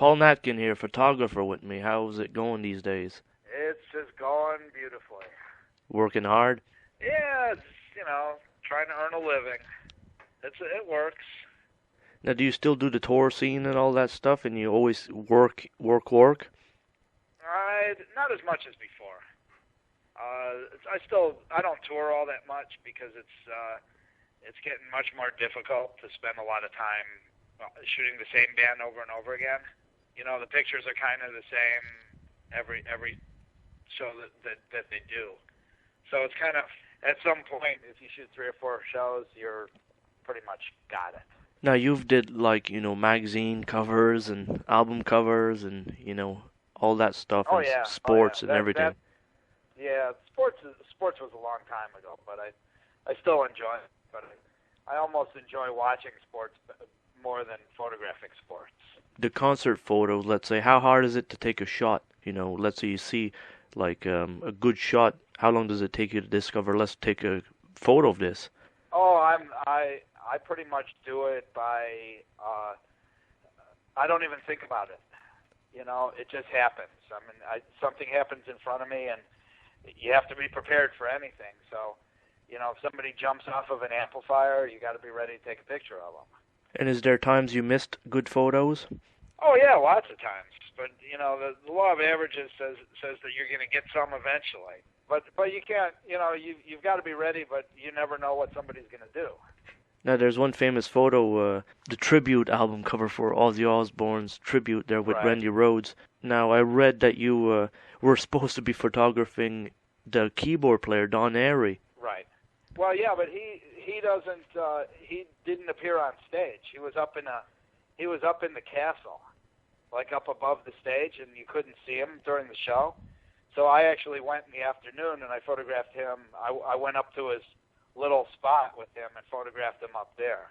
Paul Natkin here, photographer with me. How's it going these days? It's just going beautifully. Working hard? Yeah, it's, trying to earn a living. It works. Now, do you still do the tour scene and all that stuff, and you always work? Not as much as before. I don't tour all that much because it's getting much more difficult to spend a lot of time shooting the same band over and over again. The pictures are kind of the same every show that they do. So it's kind of, at some point, if you shoot 3 or 4 shows, you're pretty much got it. Now, you've did magazine covers and album covers and, all that stuff Oh and yeah, sports and everything. Yeah, sports was a long time ago, but I still enjoy it. But I almost enjoy watching sports more than photographing sports. The concert photos, let's say, how hard is it to take a shot? Let's say you see a good shot. How long does it take you to discover, let's take a photo of this? Oh, I pretty much do it by I don't even think about it. It just happens. Something happens in front of me, and you have to be prepared for anything. So, if somebody jumps off of an amplifier, you got to be ready to take a picture of them. And is there times you missed good photos? Oh yeah, lots of times. But the law of averages says that you're going to get some eventually. But you can't. You've got to be ready. But you never know what somebody's going to do. Now, there's one famous photo, the tribute album cover for Ozzy Osbourne's tribute there with Right. Randy Rhoads. Now, I read that you were supposed to be photographing the keyboard player, Don Airy. Right. Well, yeah, but he doesn't. He didn't appear on stage. He was up in the castle, like up above the stage, and you couldn't see him during the show. So I actually went in the afternoon and I photographed him. I went up to his little spot with him and photographed him up there.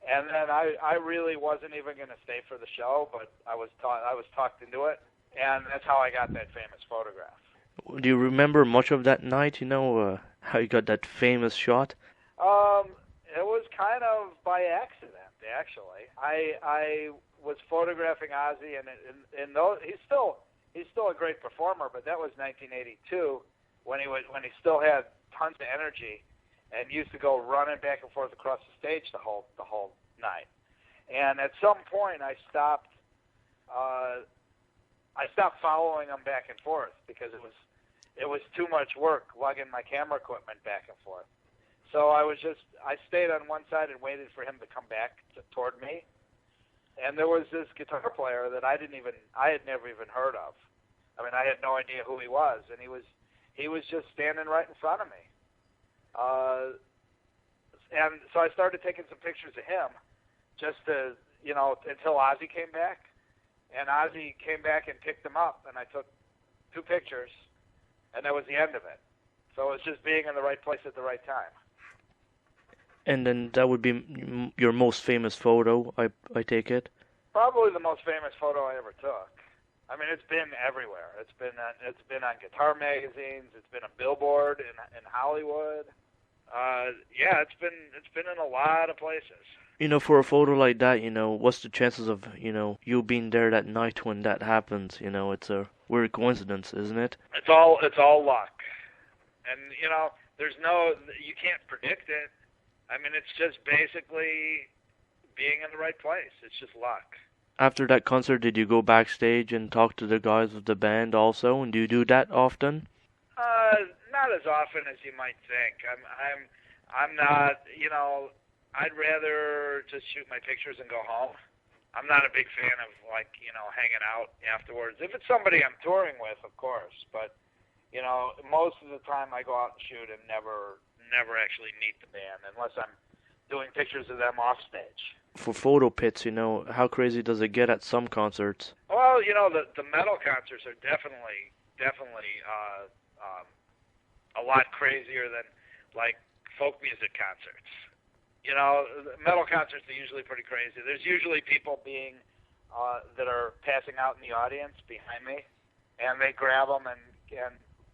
And then I really wasn't even going to stay for the show, but I was talked into it, and that's how I got that famous photograph. Do you remember much of that night? How you got that famous shot? It was kind of by accident, actually. I was photographing Ozzy, and in those he's still a great performer, but that was 1982 when he still had tons of energy and used to go running back and forth across the stage the whole night. And at some point, I stopped following him back and forth because it was too much work lugging my camera equipment back and forth. So I stayed on one side and waited for him to come back toward me. And there was this guitar player that I had never even heard of. I had no idea who he was, and he was just standing right in front of me. And so I started taking some pictures of him just to, until Ozzy came back. And Ozzy came back and picked him up, and I took 2 pictures, and that was the end of it. So it was just being in the right place at the right time. And then that would be your most famous photo, I take it? Probably the most famous photo I ever took. It's been everywhere. It's been on guitar magazines. It's been a billboard in Hollywood. Yeah, it's been in a lot of places. For a photo like that, what's the chances of, you being there that night when that happens? It's a weird coincidence, isn't it? It's all luck. And, you can't predict it. It's just basically being in the right place. It's just luck. After that concert, did you go backstage and talk to the guys of the band also? And do you do that often? Not as often as you might think. I'm not, I'd rather just shoot my pictures and go home. I'm not a big fan of hanging out afterwards. If it's somebody I'm touring with, of course, but most of the time I go out and shoot and never actually meet the band unless I'm doing pictures of them off stage. For photo pits, how crazy does it get at some concerts? Well, the metal concerts are definitely a lot crazier than folk music concerts. Metal concerts are usually pretty crazy. There's usually people that are passing out in the audience behind me, and they grab them and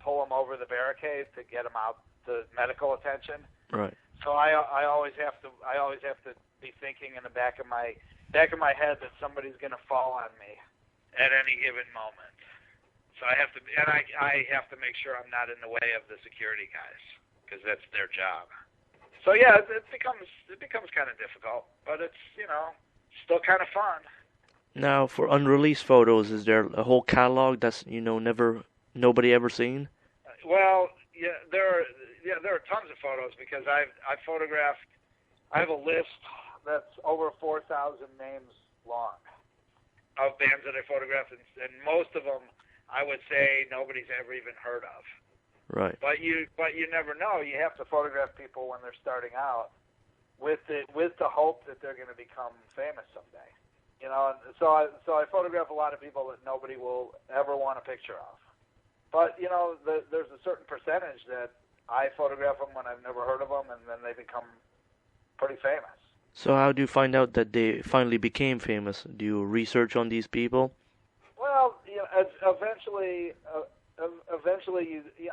pull them over the barricade to get them out to medical attention. Right. So I always have to be thinking in the back of my head that somebody's going to fall on me at any given moment. So I have to, and I have to make sure I'm not in the way of the security guys, because that's their job. So yeah, it becomes kind of difficult, but it's still kind of fun. Now, for unreleased photos, is there a whole catalog that's nobody ever seen? Well, there are tons of photos because I've photographed. I have a list that's over 4,000 names long of bands that I photographed, and most of them I would say nobody's ever even heard of. Right. But you never know. You have to photograph people when they're starting out with the hope that they're going to become famous someday. And so I photograph a lot of people that nobody will ever want a picture of. But there's a certain percentage that I photograph them when I've never heard of them, and then they become pretty famous. So how do you find out that they finally became famous? Do you research on these people? Well, eventually,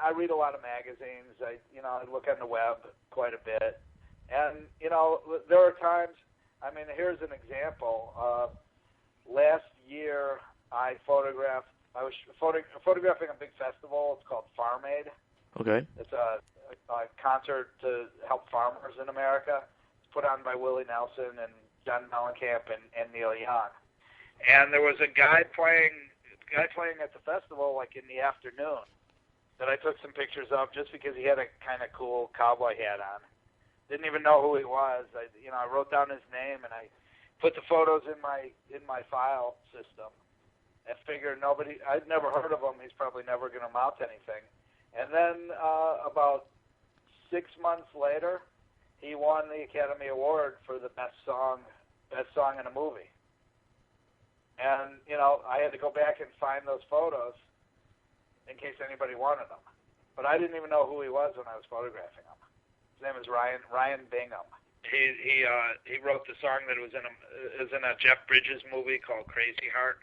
I read a lot of magazines. I look on the web quite a bit, and there are times. I mean, here's an example. Last year, I was photographing a big festival. It's called Farm Aid. Okay. It's a concert to help farmers in America. It's put on by Willie Nelson and John Mellencamp and Neil Young. And there was a guy playing at the festival like in the afternoon that I took some pictures of just because he had a kind of cool cowboy hat on. Didn't even know who he was. I wrote down his name and I put the photos in my file system. I figured I'd never heard of him. He's probably never going to amount to anything. And then about 6 months later, he won the Academy Award for the best song in a movie. And I had to go back and find those photos in case anybody wanted them. But I didn't even know who he was when I was photographing him. His name is Ryan Bingham. He wrote the song that was in a Jeff Bridges movie called Crazy Heart,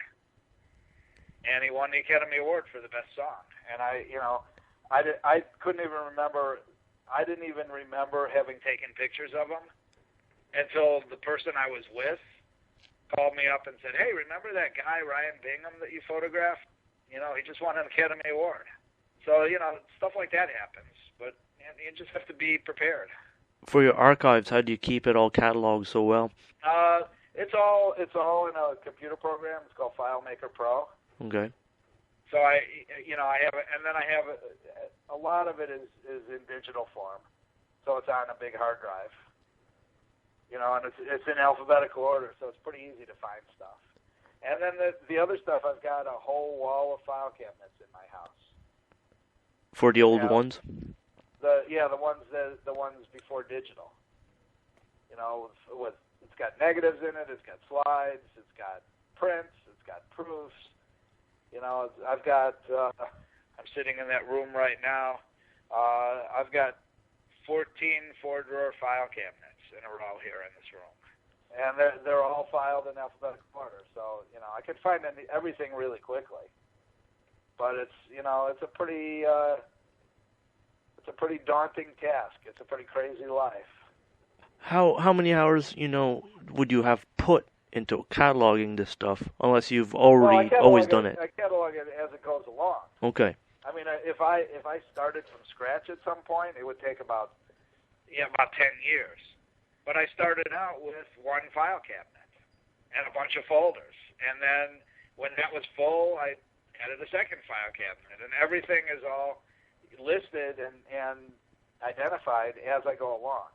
and he won the Academy Award for the best song. And I couldn't even remember. I didn't even remember having taken pictures of him until the person I was with called me up and said, "Hey, remember that guy Ryan Bingham that you photographed? He just won an Academy Award." So stuff like that happens, but you just have to be prepared. For your archives, how do you keep it all cataloged so well? It's all in a computer program. It's called FileMaker Pro. Okay. So I have it, and then I have a lot of it is in digital form. So it's on a big hard drive. And it's in alphabetical order, so it's pretty easy to find stuff. And then the other stuff, I've got a whole wall of file cabinets in my house. For the old ones? The ones before digital. It's got negatives in it, it's got slides, it's got prints, it's got proofs. I've got. I'm sitting in that room right now. I've got 14 4-drawer file cabinets in a row here in this room, and they're all filed in alphabetical order. So I can find everything really quickly. But it's a pretty daunting task. It's a pretty crazy life. How many hours would you have put into cataloging this stuff, unless you've always done it? I catalog it as it goes along. Okay. I mean, if I started from scratch at some point, it would take about 10 years. But I started out with one file cabinet and a bunch of folders, and then when that was full, I added a second file cabinet, and everything is all listed and identified as I go along.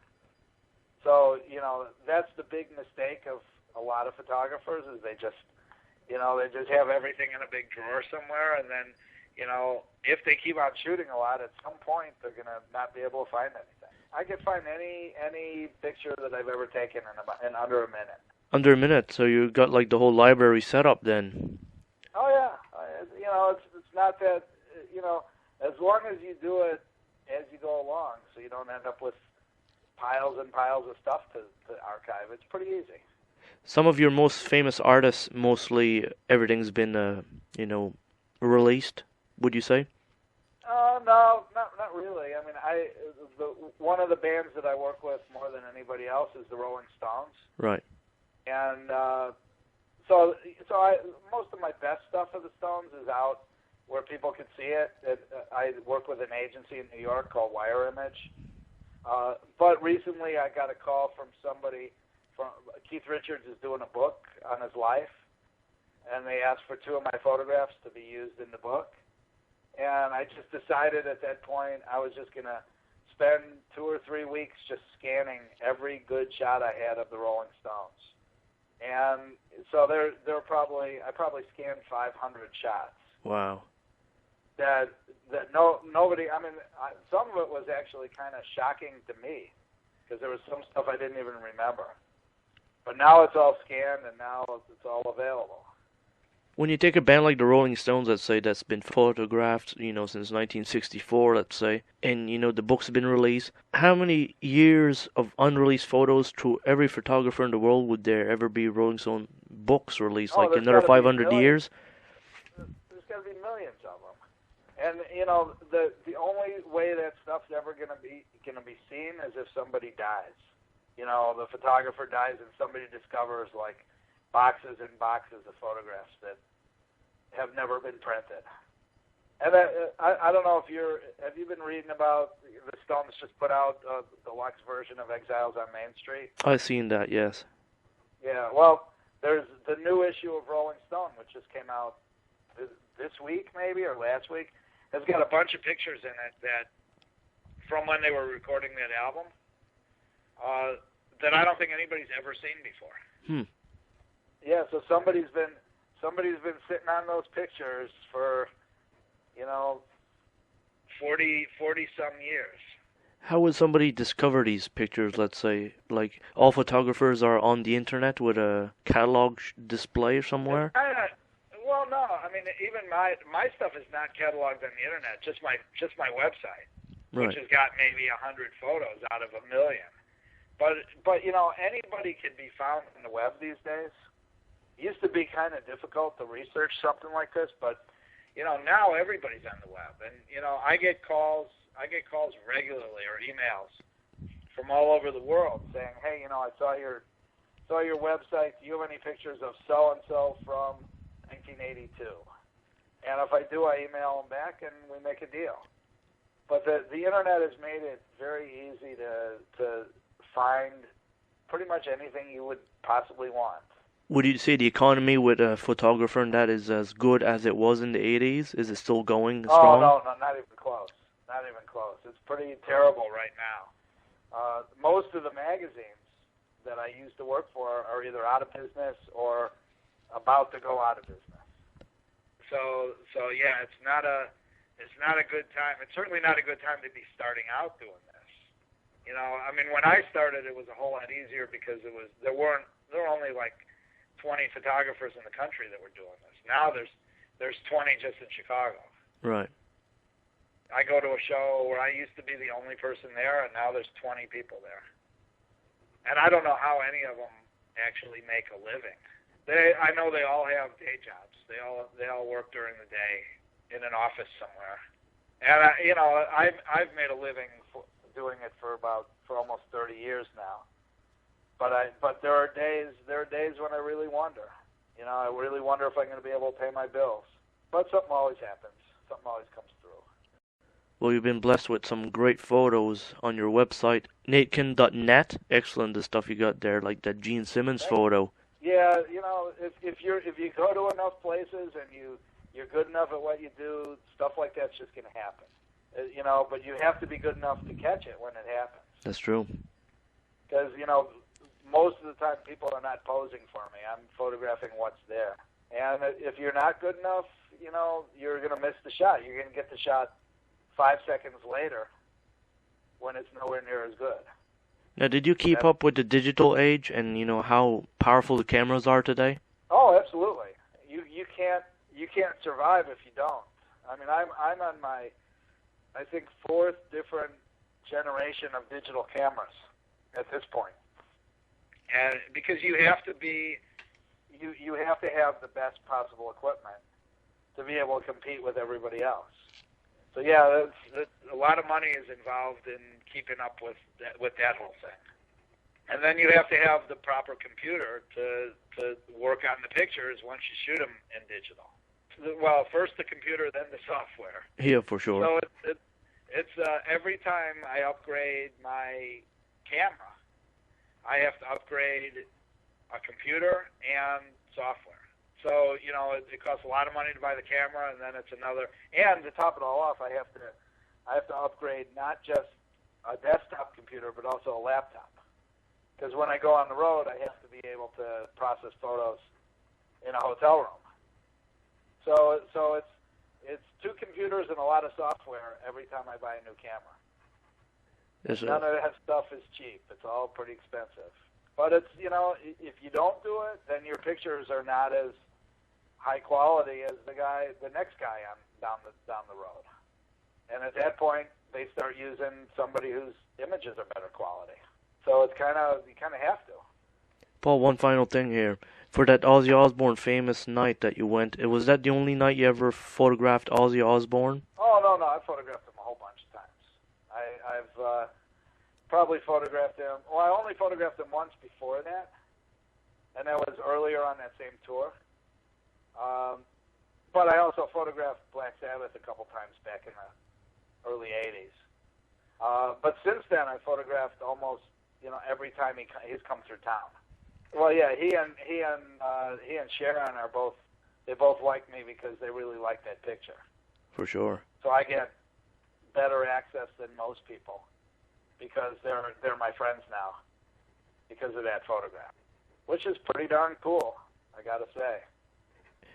So that's the big mistake of a lot of photographers is they just have everything in a big drawer somewhere, and then if they keep on shooting a lot, at some point they're gonna not be able to find anything. I can find any picture that I've ever taken in under a minute. Under a minute, so you got like the whole library set up then. Oh yeah, it's not that as long as you do it as you go along, so you don't end up with piles and piles of stuff to archive. It's pretty easy. Some of your most famous artists, mostly everything's been, released, would you say? No, not really. I mean, one of the bands that I work with more than anybody else is the Rolling Stones. Right. And most of my best stuff of the Stones is out where people can see it. I work with an agency in New York called Wire Image. But recently I got a call from somebody Keith Richards is doing a book on his life, and they asked for 2 of my photographs to be used in the book. And I just decided at that point I was just going to spend 2 or 3 weeks just scanning every good shot I had of the Rolling Stones. And so I probably scanned 500 shots. Wow. That nobody, some of it was actually kind of shocking to me because there was some stuff I didn't even remember. But now it's all scanned and now it's all available. When you take a band like the Rolling Stones, let's say, that's been photographed, since 1964, let's say, and, the book's been released, how many years of unreleased photos to every photographer in the world would there ever be Rolling Stone books released? Like another 500 years? There's got to be millions of them. And, the only way that stuff's ever going to be seen is if somebody dies. The photographer dies and somebody discovers, like, boxes and boxes of photographs that have never been printed. And I don't know if have you been reading about the Stones just put out a deluxe version of Exiles on Main Street? I've seen that, yes. Yeah, well, there's the new issue of Rolling Stone, which just came out this week maybe or last week. It's got a bunch of pictures in it that from when they were recording that album that I don't think anybody's ever seen before. Yeah, so somebody's been sitting on those pictures for 40 some years. How would somebody discover these pictures, let's say? Like, all photographers are on the internet with a catalog display somewhere? Well, no. Even my stuff is not cataloged on the internet, just my website, right, which has got maybe 100 photos out of 1 million. But anybody can be found on the web these days. It used to be kind of difficult to research something like this, but now everybody's on the web, and I get calls regularly or emails from all over the world saying, hey, I saw your website. Do you have any pictures of so and so from 1982? And if I do, I email them back and we make a deal. But the internet has made it very easy to find pretty much anything you would possibly want. Would you say the economy with a photographer and that is as good as it was in the 80s? Is it still going strong? Oh, no, not even close. Not even close. It's pretty terrible right now. Most of the magazines that I used to work for are either out of business or about to go out of business. So yeah, it's not a good time. It's certainly not a good time to be starting out doing this. When I started, it was a whole lot easier because there were only like 20 photographers in the country that were doing this. Now there's 20 just in Chicago. Right. I go to a show where I used to be the only person there, and now there's 20 people there. And I don't know how any of them actually make a living. I know they all have day jobs. They all work during the day in an office somewhere. And I've made a living doing it for almost 30 years now. But there are days when I really wonder. I really wonder if I'm going to be able to pay my bills. But something always happens. Something always comes through. Well, you've been blessed with some great photos on your website, Natkin.net. Excellent, the stuff you got there, like that Gene Simmons photo. Yeah, if you go to enough places and you're good enough at what you do, stuff like that's just going to happen. But you have to be good enough to catch it when it happens. That's true. Because most of the time people are not posing for me. I'm photographing what's there. And if you're not good enough, you're going to miss the shot. You're going to get the shot 5 seconds later when it's nowhere near as good. Now, did you keep up with the digital age and how powerful the cameras are today? Oh, absolutely. You can't survive if you don't. I'm on my, I think, 4th different generation of digital cameras at this point. And because you have to have the best possible equipment to be able to compete with everybody else. So yeah, a lot of money is involved in keeping up with that whole thing. And then you have to have the proper computer to work on the pictures once you shoot them in digital. Well, first the computer, then the software. Yeah, for sure. So it's every time I upgrade my camera, I have to upgrade a computer and software. So, you know, it costs a lot of money to buy the camera, and then it's another. And to top it all off, I have to upgrade not just a desktop computer, but also a laptop. Because when I go on the road, I have to be able to process photos in a hotel room. So it's two computers and a lot of software every time I buy a new camera. Yes, None of that stuff is cheap. It's all pretty expensive. But it's, you know, if you don't do it, then your pictures are not as high quality as the next guy on down the road. And at that point, they start using somebody whose images are better quality. So it's you kind of have to. Paul, one final thing here. For that Ozzy Osbourne famous night that you went, was that the only night you ever photographed Ozzy Osbourne? Oh, no, I photographed him a whole bunch of times. I've probably photographed him. Well, I only photographed him once before that, and that was earlier on that same tour. But I also photographed Black Sabbath a couple times back in the early 80s. But since then, I photographed almost, you know, every time he's come through town. Well, yeah, he and Sharon are both. They both like me because they really like that picture. For sure. So I get better access than most people because they're my friends now because of that photograph, which is pretty darn cool, I gotta say.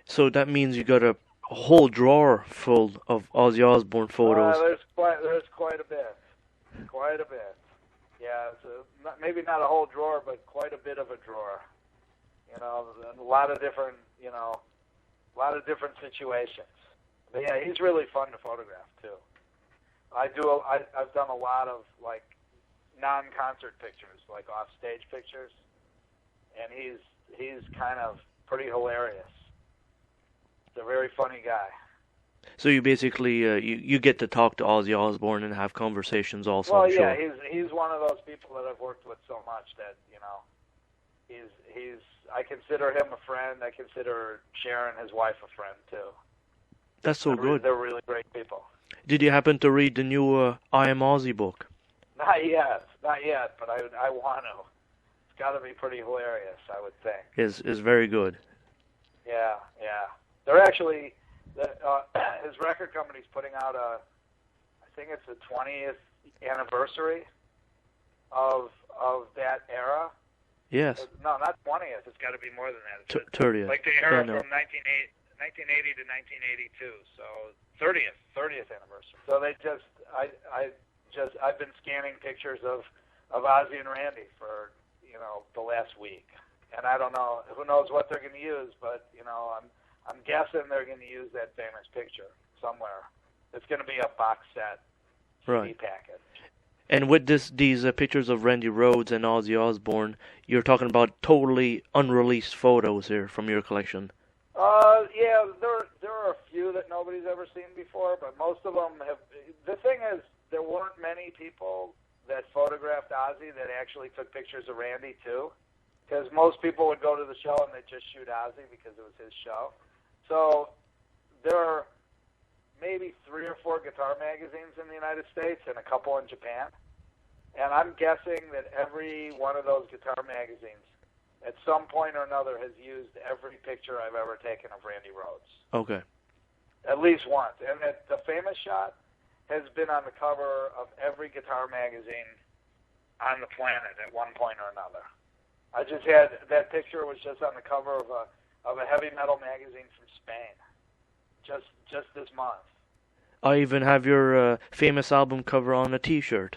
So that means you got a whole drawer full of Ozzy Osbourne photos. There's quite a bit. Quite a bit. Yeah, it's maybe not a whole drawer, but quite a bit of a drawer. You know, a lot of different situations. But yeah, he's really fun to photograph too. I've done a lot of like non-concert pictures, like off-stage pictures, and he's kind of pretty hilarious. He's a very funny guy. So you basically you get to talk to Ozzy Osbourne and have conversations also. Well, I'm yeah, sure. he's one of those people that I've worked with so much that, you know, I consider him a friend. I consider Sharon, his wife, a friend too. That's so good. They're really great people. Did you happen to read the new I Am Ozzy book? Not yet, but I want to. It's got to be pretty hilarious, I would think. Is very good. Yeah. They're actually his record company's putting out I think it's the 20th anniversary of that era. Yes. No, not 20th. It's got to be more than that. 30th. Like the era from 1980 to 1982. So 30th anniversary. So I've been scanning pictures of Ozzy and Randy for, you know, the last week, and I don't know, who knows what they're going to use, but, you know, I'm guessing they're going to use that famous picture somewhere. It's going to be a box set CD package. And with these pictures of Randy Rhoads and Ozzy Osbourne, you're talking about totally unreleased photos here from your collection. Yeah, there are a few that nobody's ever seen before, but most of them have. The thing is, there weren't many people that photographed Ozzy that actually took pictures of Randy too, because most people would go to the show and they'd just shoot Ozzy because it was his show. So there are maybe 3 or 4 guitar magazines in the United States and a couple in Japan. And I'm guessing that every one of those guitar magazines at some point or another has used every picture I've ever taken of Randy Rhoads. Okay. At least once. And the famous shot has been on the cover of every guitar magazine on the planet at one point or another. I just had, that picture was just on the cover of a heavy metal magazine from Spain. Just this month. I even have your famous album cover on a T-shirt.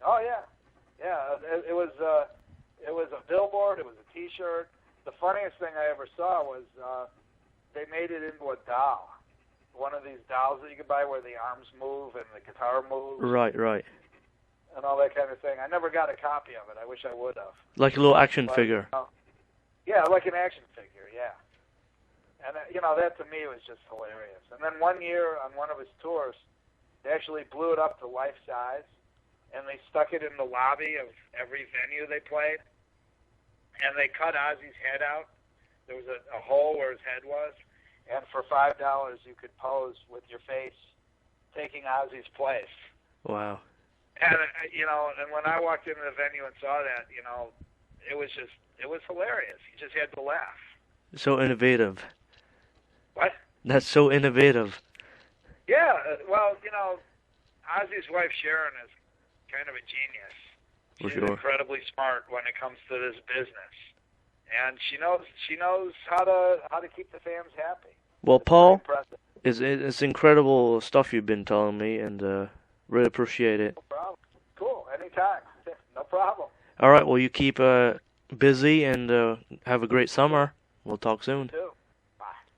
Oh yeah. It was a billboard. It was a T-shirt. The funniest thing I ever saw was they made it into a doll. One of these dolls that you could buy where the arms move and the guitar moves. Right. And all that kind of thing. I never got a copy of it. I wish I would have. Like a little action figure. Yeah, like an action figure. Yeah. And you know, that to me was just hilarious. And then one year on one of his tours, they actually blew it up to life size. and they stuck it in the lobby of every venue they played, and they cut Ozzy's head out. There was a hole where his head was, and for $5 you could pose with your face taking Ozzy's place. Wow. And and when I walked into the venue and saw that, it was hilarious. You just had to laugh. So innovative. What? That's so innovative. Yeah, well, Ozzy's wife Sharon is kind of a genius. For She's sure. incredibly smart when it comes to this business, and she knows how to keep the fans happy. Well, It's Paul, pretty impressive. it's incredible stuff you've been telling me, and really appreciate it. No problem. Cool. Anytime. No problem. All right, well, you keep busy and have a great summer. We'll talk soon. Too.